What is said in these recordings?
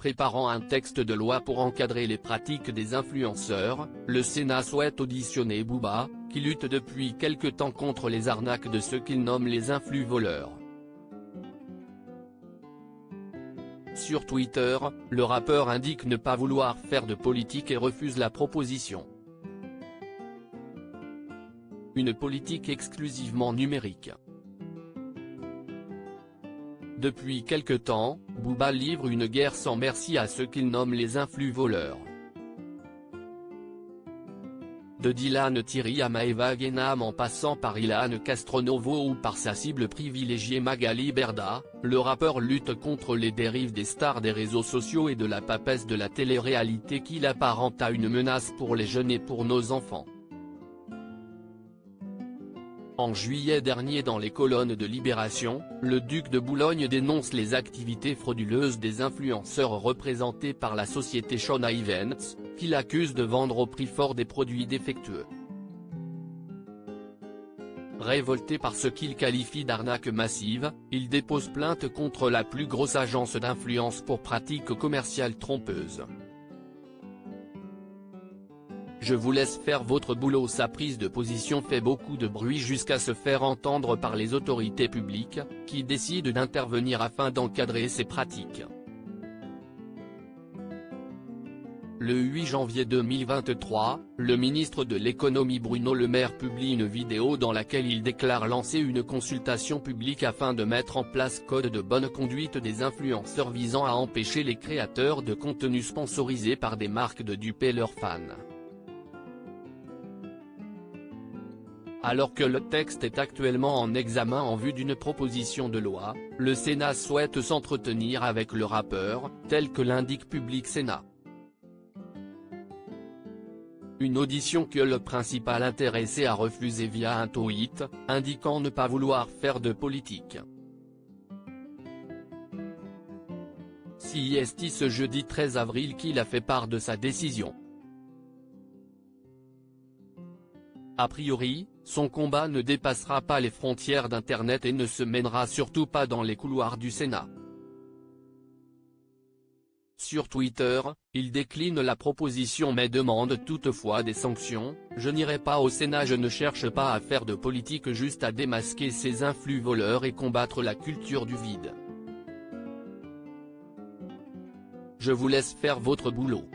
préparant un texte de loi pour encadrer les pratiques des influenceurs, le Sénat souhaite auditionner Booba, qui lutte depuis quelque temps contre les arnaques de ceux qu'il nomme les influ-voleurs. Sur Twitter, le rappeur indique ne pas vouloir faire de politique et refuse la proposition. Une politique exclusivement numérique. Depuis quelque temps, Booba livre une guerre sans merci à ceux qu'il nomme les influ-voleurs. De Dylan Thierry à Maeva Guénam en passant par Ilan Castronovo ou par sa cible privilégiée Magali Berda, le rappeur lutte contre les dérives des stars des réseaux sociaux et de la papesse de la télé-réalité qu'il apparente à une menace pour les jeunes et pour nos enfants. En juillet dernier dans les colonnes de Libération, le duc de Boulogne dénonce les activités frauduleuses des influenceurs représentés par la société Shona Events, qu'il accuse de vendre au prix fort des produits défectueux. Révolté par ce qu'il qualifie d'arnaque massive, il dépose plainte contre la plus grosse agence d'influence pour pratiques commerciales trompeuses. Je vous laisse faire votre boulot. Sa prise de position fait beaucoup de bruit jusqu'à se faire entendre par les autorités publiques, qui décident d'intervenir afin d'encadrer ces pratiques. Le 8 janvier 2023, le ministre de l'économie Bruno Le Maire publie une vidéo dans laquelle il déclare lancer une consultation publique afin de mettre en place code de bonne conduite des influenceurs visant à empêcher les créateurs de contenus sponsorisés par des marques de duper leurs fans. Alors que le texte est actuellement en examen en vue d'une proposition de loi, le Sénat souhaite s'entretenir avec le rappeur, tel que l'indique Public Sénat. Une audition que le principal intéressé a refusée via un tweet, indiquant ne pas vouloir faire de politique. C'est ce jeudi 13 avril qu'il a fait part de sa décision. A priori, son combat ne dépassera pas les frontières d'Internet et ne se mènera surtout pas dans les couloirs du Sénat. Sur Twitter, il décline la proposition mais demande toutefois des sanctions. Je n'irai pas au Sénat, je ne cherche pas à faire de politique, juste à démasquer ces influ-voleurs et combattre la culture du vide. Je vous laisse faire votre boulot.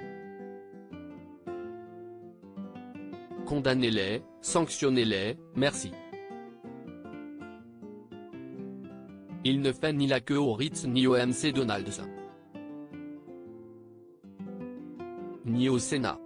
Condamnez-les, sanctionnez-les, merci. Il ne fait ni la queue au Ritz ni au MC Donald's. Ni au Sénat.